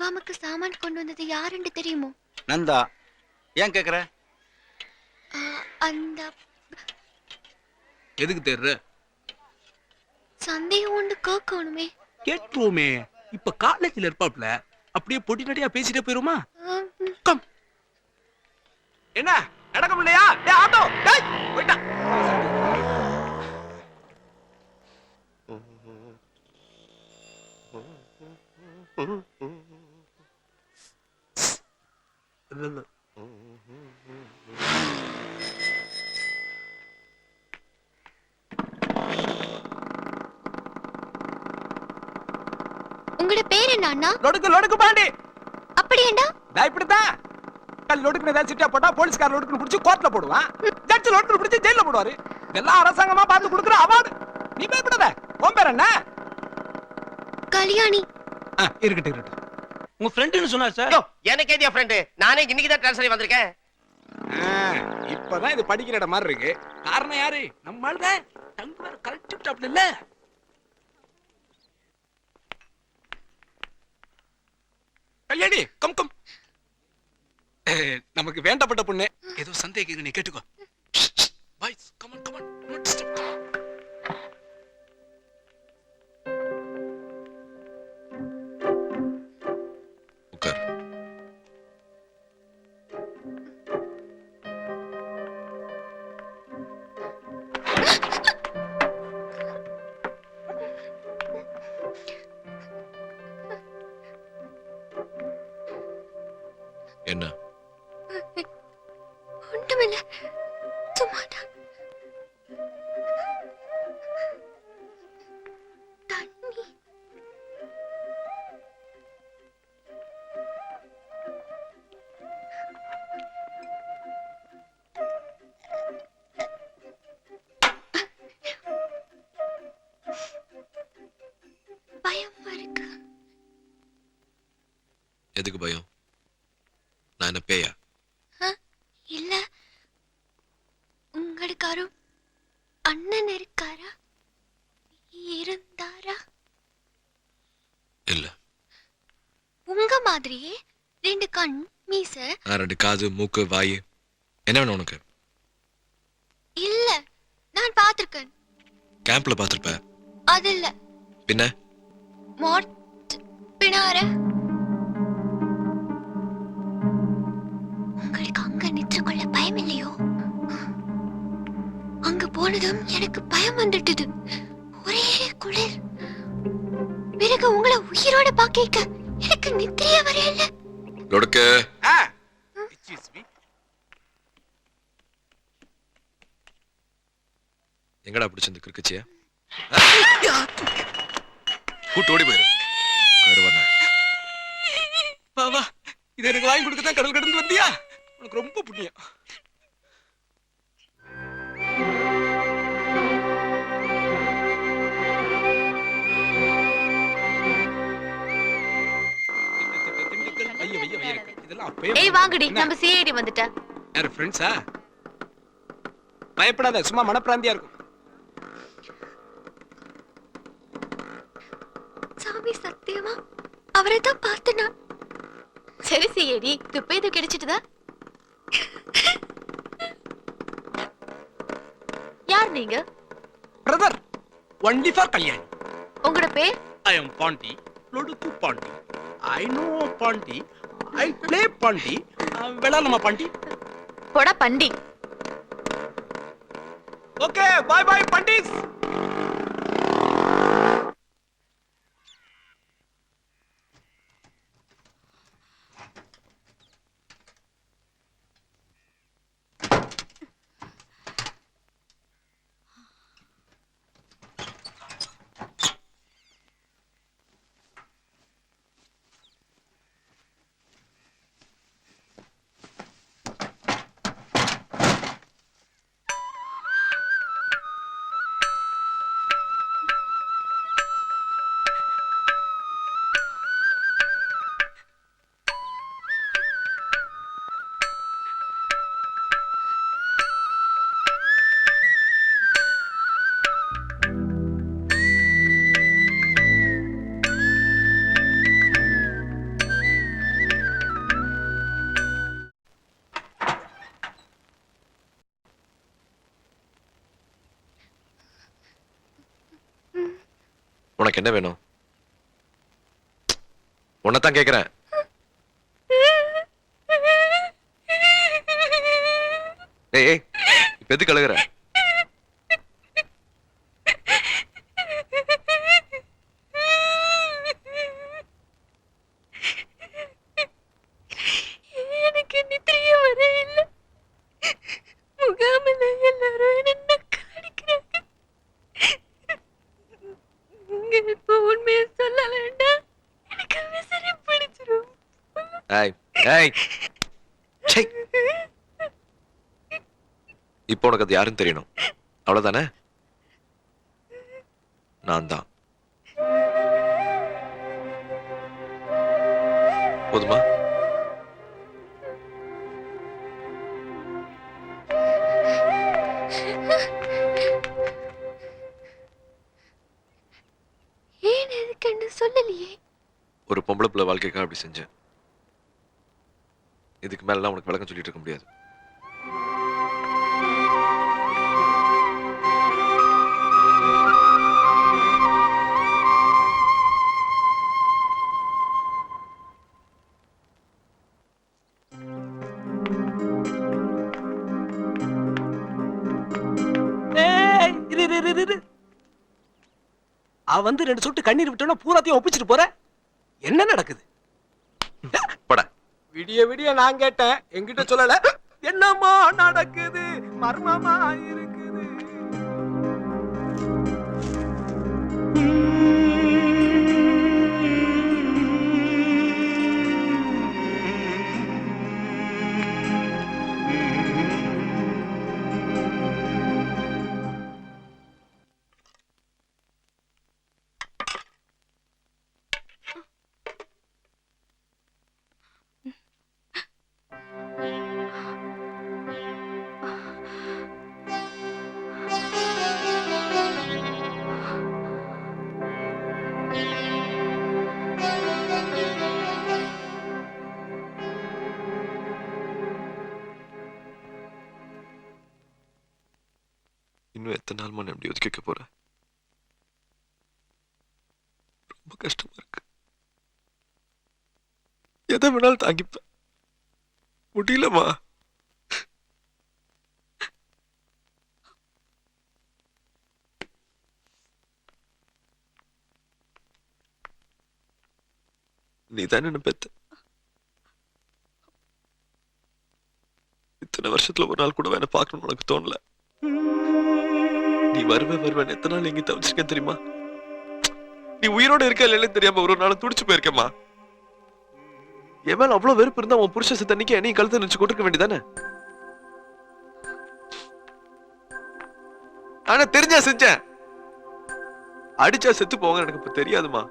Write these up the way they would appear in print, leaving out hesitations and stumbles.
முகாமுக்கு சாமான் கொண்டு வந்தது யாருன்னு தெரியுமோ? நந்தா. ஏன் கேக்குற? அந்த எதுக்கு தேர்ற? சந்தேகம் ஒன்று கேட்கணுமே. கேட்டுருவோமே. இப்ப காலேஜ்ல இருப்பாப்ல, அப்படியே பொட்டி நடியா பேசிட்டே போயிருமா? கம். என்ன நடக்க முடியலையா? டேய் ஆட்டோ, டேய் போய்டா. உங்களோட பேர் என்ன அண்ணா? லொடுக்கு பாண்டி. அப்படியேண்டா? டேய் இப்படிதான். கல் லொடுக்கு ஏதாவது சிட்டா போட்டா போலீஸ்கார லொடுக்கு பிடிச்சி கோர்ட்ல போடுவான். ஜட்ஜ் லொடுக்கு பிடிச்சி ஜெயில்ல போடுவாரு. இதெல்லாம் அரசாங்கமா பார்த்து கொடுக்குற அவார்டு. நீ பயப்படாத. உன் பேர் என்ன? கல்யாணி. இருக்கட்டும். உங்க ஃப்ரெண்ட்னு சொன்னார் சார். எனக்கு ஏதியா ஃப்ரெண்ட்? நானே இன்னைக்கு தான் ட்ரான்ஸ்ஃபர் வந்திருக்கேன். இப்பதான் இது படிக்கிற இடம் மாதிரி இருக்கு. காரணம் யாரு? நம்ம ஆளுதான். டங்கு வேற கரெக்ட் டாப்ல இல்ல. Kalyani come come. நமக்கு வேண்டப்பட்ட பொண்ணு. ஏதோ சந்தேகம் நீ கேட்டுக்கோ. Boys come on not disturb. உட்கார். என்ன? ஒன்றுமில்ல, சும்மாதான். தண்ணி. பயமா இருக்கு. எதுக்கு பயம்? நான் என்ன பேயா? இல்ல, உங்களுக்கு யாரும் அண்ணன் இருக்காரா? இருந்தாரா? இல்ல. உங்க மாதிரியே 2 கண், மீச. 2 காது, மூக்கு, வாய். என்ன வேணும் உனக்கு? இல்ல, நான் பார்த்திருக்கேன். கேம்ப்ல பாத்திருப்ப. அது இல்ல. பின்ன? பினார. உங்களுக்கு அங்க நின்று கொள்ள பயம் இல்லையோ? அங்க போனதும் எனக்கு பயம் வந்துட்டது. ஒரே குளிர். பிறகு உங்களை உயிரோட பாக்க எனக்கு நித்திரைய வரையில. லொடுக்கு. எங்கடா பிடிச்சிருந்து கிறுக்குச்சியா? கூட்டு ஓடி போயிரு. கருவண்ணா. வா இது எனக்கு வாங்கி கொடுக்க தான் கடல் கடந்து வந்தியா? உனக்கு ரொம்ப புண்ணியம். ஏய் வாங்கடி, நம்ம சிஐடி வந்துட்ட. யாரு ஃப்ரெண்ட்ஸா? பயப்படாத, சும்மா மனப்பிராந்தியா இருக்கும். சாமி சத்தியமா அவரை தான் பார்த்து நான். சரி சிஐடி, துப்பை இது கிடைச்சிட்டுதா? யார் நீங்க? Brother, only for Kalyani. உங்களோட பேர்? I am Ponti, லொடுக்கு Pandi. I know Ponti, I play Ponti. வெளாலமா பாண்டி. போடா பண்டி. ஓகே, பை பை பண்டிஸ். உனக்கு என்ன வேணும்? உன்னைத்தான் கேக்குறேன். ஏய் இப்ப எதுக்கு அழுகுற? எனக்கு நித்திரையே வர இல்ல. முகாமில் எல்லாரும் என்ன நக்காடிக்கிறாங்க. நீங்க இப்ப உண்மையை சொல்லலன்னா எனக்கு விசிறி பிடிச்சிரும். ஏய் ஏய் சை. இப்போ உனக்கு அது யாருன்னு தெரியணும், அவ்வளவுதானே? நான் தான். போதுமா? ஏன் எதுக்குன்னு சொல்லலையே. ஒரு பொம்பளை பிள்ளை வாழ்க்கைக்காக அப்படி செஞ்சேன். இதுக்கு மேலாம் உனக்கு விளக்கம் சொல்லிட்டு இருக்க முடியாது. ஏய், இரு, இரு, இரு, இரு. அவ வந்து 2 சொட்டு கண்ணீர் விட்டோன்னா பூராத்தையும் ஒப்பிச்சிட்டு போற. என்ன நடக்குது? பட விடிய விடிய நான் கேட்டேன், என்கிட்ட சொல்லல. என்னம்மா நடக்குது, மர்மமா இருக்குது. இன்னும் எத்தனை நாள் நான் எப்படி ஒதுக்கி வைக்க போறேன்? ரொம்ப கஷ்டமா இருக்கு. எதை வேணாலும் தாங்கிப்பேன். முடியலமா. நீ தானே என்ன பெத்த. இத்தனை வருஷத்துல ஒரு நாள் கூட என்ன பார்க்கணும்னு உனக்கு தோணல. நீ வருவேன் எத்தனை நாள் எங்க தவிச்சிருக்கேன் தெரியுமா? நீ உயிரோட இருக்க இல்லைன்னு தெரியாம ஒரு நாள் துடிச்சு போயிருக்கேம்மா. என் மேல அவ்வளவு வெறுப்பு இருந்தா உன் புருஷ தண்ணிக்கு என்னையும் கழுத்து நினைச்சு கொண்டிருக்க வேண்டியதானே? ஆனா தெரிஞ்சா செஞ்சேன். அடிச்சா செத்து போவாங்க எனக்கு இப்ப தெரியாதுமா.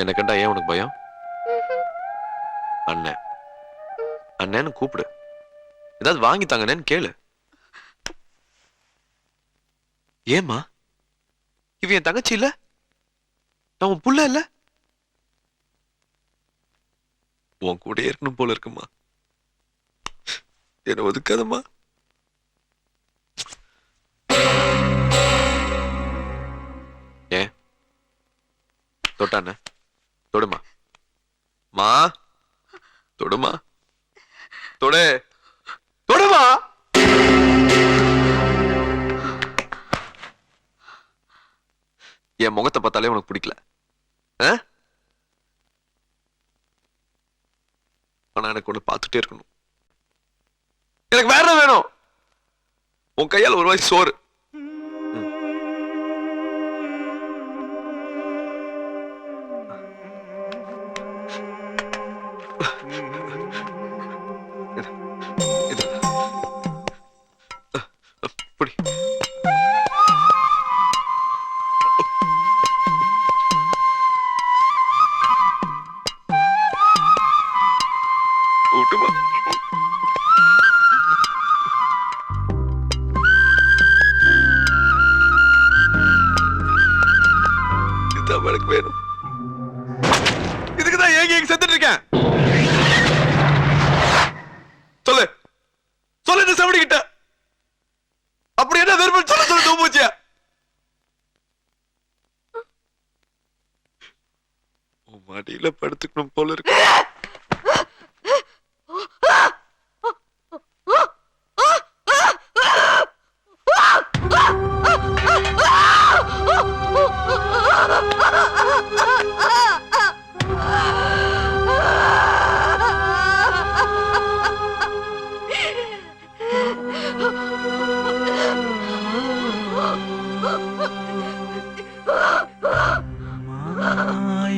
என்ன கண்டா ஏன் உனக்கு பயம்? அண்ணன் அண்ணன்னு கூப்பிடு. ஏதாவது வாங்கி தாங்கன்னு கேளு. ஏமா இவ என் தங்கச்சி இல்ல? நான் உன் புள்ள இல்ல? உன் கூட இருக்கணும் போல இருக்குமா. என்ன ஒதுக்காதம்மா. ஏன் தொட்டான தொடுமா மா, தொடுமா, தொடு, தொடுமா. என் முகத்தை பார்த்தாலே உனக்கு பிடிக்கல. ஆனா எனக்கு ஒண்ணு பார்த்துட்டே இருக்கணும். எனக்கு வேற வேணும். உன் கையால் ஒரு வாய் சோறு. செவடிக்கிட்ட அப்படி என்ன வெறுப்பு சொல்ல சொல்ல தூபூச்சியா மாடியில படுத்துக்கணும் போல இருக்கு.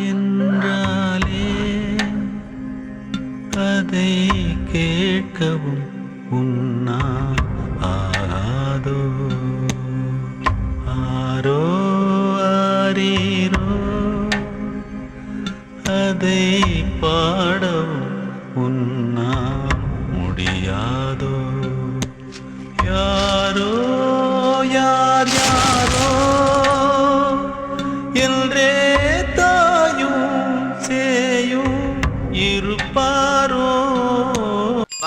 என்றாலே அதை கேட்கவும் உன்னா ஆதோ ஆரோ ஆரீரோ அதை பாடவும் உன்னா முடியாதோ யாரோ யார் யாரோ என்றே தாயும் சேயும் இருப்பாரோ.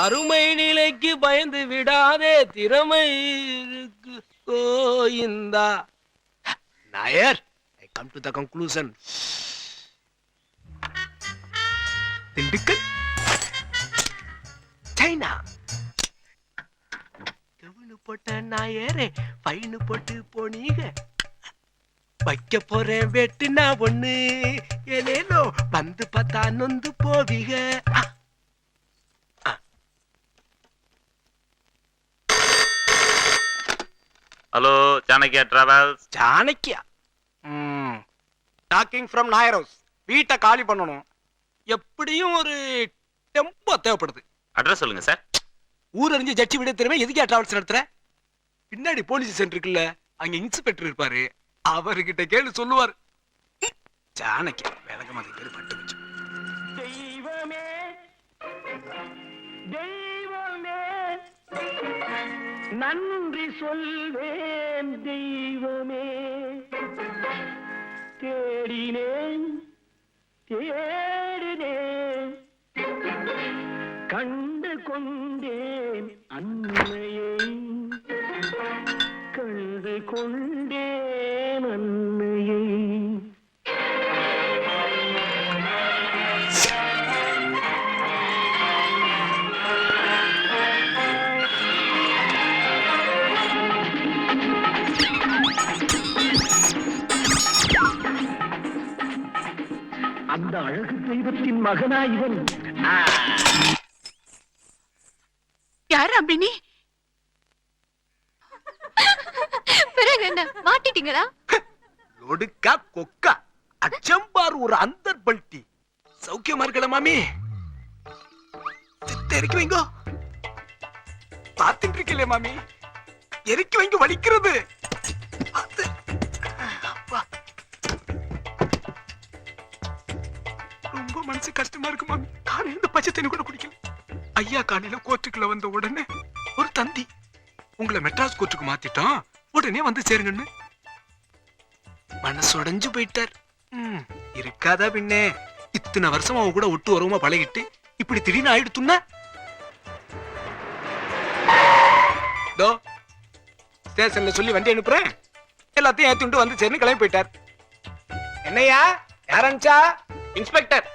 அருமை நிலைக்கு பயந்து விடாதே, திறமை இருக்கு Govinda. Nair, I come to the conclusion. Dindigul, China. Gown போட்ட நாயரே, ஃபைனு போட்டு போனீங்க. வைக்க போறேன் வெட்டுனா ஒண்ணு, ஏலேலோ வந்து பார்த்தா நொந்து போவீங்க. Hello Chanakya travels. Chanakya docking from Nair house. வீட்டை காலி பண்ணணும். எப்படியும் ஒரு டெம்போ தேவைப்படுது. அட்ரஸ் சொல்லுங்க சார். ஊர் அறிஞ்சு ஜட்ஜி விட தெரியுமா எதுக்கே டிராவல்ஸ் நடத்துற? பின்னாடி போலீஸ் ஸ்டேஷன் இருக்குல்ல, அங்க இன்ஸ்பெக்டர் இருப்பாரு, அவர்கிட்ட கேளு சொல்லுவார். சாணக்கியா வேலகமாதி பேரு பட்டு வச்சு. தெய்வமே தெய்வமே நன்றி சொல்வேன் தெய்வமே, தேடினேன் தேடினேன் கண்டு கொண்டேன் அன்னையை, கண்டு கொண்டேன் அன்னையை. அந்த அழகு தெய்வத்தின் மகனா இவன். யார் அம்பினி? பிறகு என்ன மாட்டிட்டீங்களா? லொடுக்கா கொக்கா அச்சம்பார் ஒரு அந்தர் பல்ட்டி. சௌக்கியமா இருக்கல மாமி? இறக்கி வைங்கோ. பார்த்துட்டு இருக்கல மாமி, இறக்கி வைங்க, வலிக்கிறது. ரொம்ப மனசு கஷ்டமா இருக்கு மாமி. காலையில இருந்து பச்சை தண்ணி கூட குடிக்கல. ஐயா காலையில கோர்ட்டுக்குள்ள வந்த உடனே ஒரு தந்தி, உங்களை மெட்ராஸ் கோர்ட்டுக்கு மாத்திட்டோம், உடனே வந்து சேருங்கன்னு. மனசு உடைஞ்சு போயிட்டார். இருக்காதா பின்னே? இத்தனை வருஷம் அவன் கூட ஒட்டு உறவுமா பழகிட்டு இப்படி திடீர்னு ஆயிடுத்துன்னா ஸ்டேஷன்ல சொல்லி வண்டி அனுப்புறேன், எல்லாத்தையும் ஏத்திட்டு வந்து சேர்ந்து கிளம்பி போயிட்டார். என்னையா யாரஞ்சா? இன்ஸ்பெக்டர்.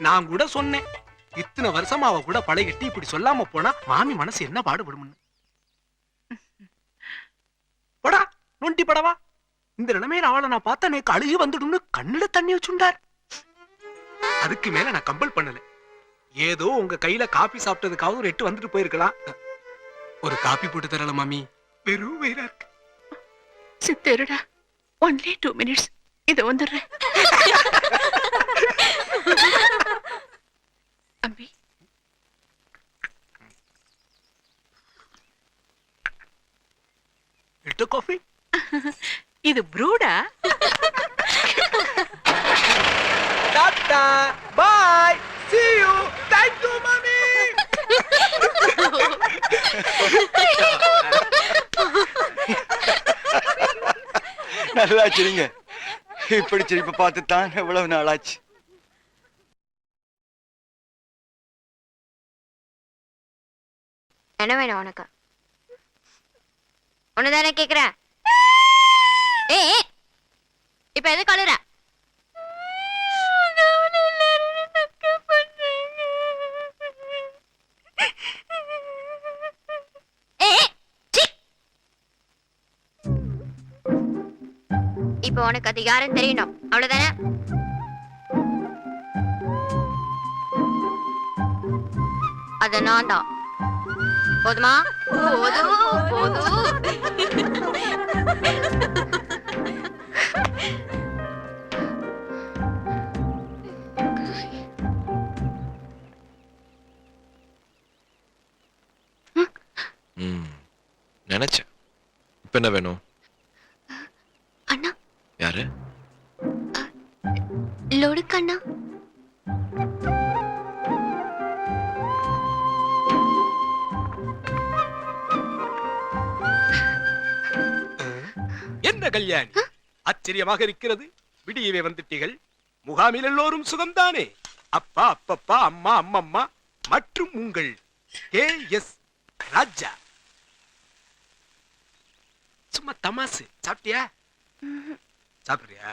நான் கூட சொன்னேன், இத்தனை வருஷமா அவ கூட பழகிட்டு இப்படி சொல்லாம போனா மாமி மனசு என்ன பாடுபடும். போடா நொண்டி படவா. இந்த நிலைமையில அவளை நான் பார்த்தா எனக்கு அழுகி வந்துடும்னு கண்ணுல தண்ணி வச்சுண்டார். அதுக்கு மேல நான் கம்பல் பண்ணல. ஏதோ உங்க கையில காபி சாப்பிட்டதுக்காக ஒரு 8 வந்துட்டு போயிருக்கலாம். ஒரு காபி போட்டு தரல மாமி, வெறும் வயிறா இருக்கு. சித்தருடா, ஒன்லி 2 minutes. இது வந்துடுறேன். அம்பி, ஃபில்டர் காஃபி. இது ப்ரூடா. Tata bye, see you, thank you மாமி. நல்லா சிரிங்க. இப்படி சிரிப்பை பார்த்து தான் எவ்வளவு நாளாச்சு. என்ன வேணும் உனக்கு? ஒண்ணுதானே கேக்குறேன். ஏய் இப்ப எது கழுற? இப்ப உனக்கு அது யாருன்னு தெரியணும், அவ்வளவுதானே? அது நான் தான். போதுமா? போதும் போதும். நினைச்சேன். இப்ப என்ன வேணும்? அண்ணா, யாரு? லொடுக்கண்ணா. என்ன கல்யாணி, ஆச்சரியமாக இருக்கிறது. விடியவே வந்துட்டீர்கள். முகாமில் எல்லோரும் சுகம்தானே? அப்பா அப்பப்பா, அம்மா அம்மம்மா மற்றும் உங்கள் KS ராஜா. சும்மா தமாசு. சாப்பிட்டியா? சாப்பிடுறியா?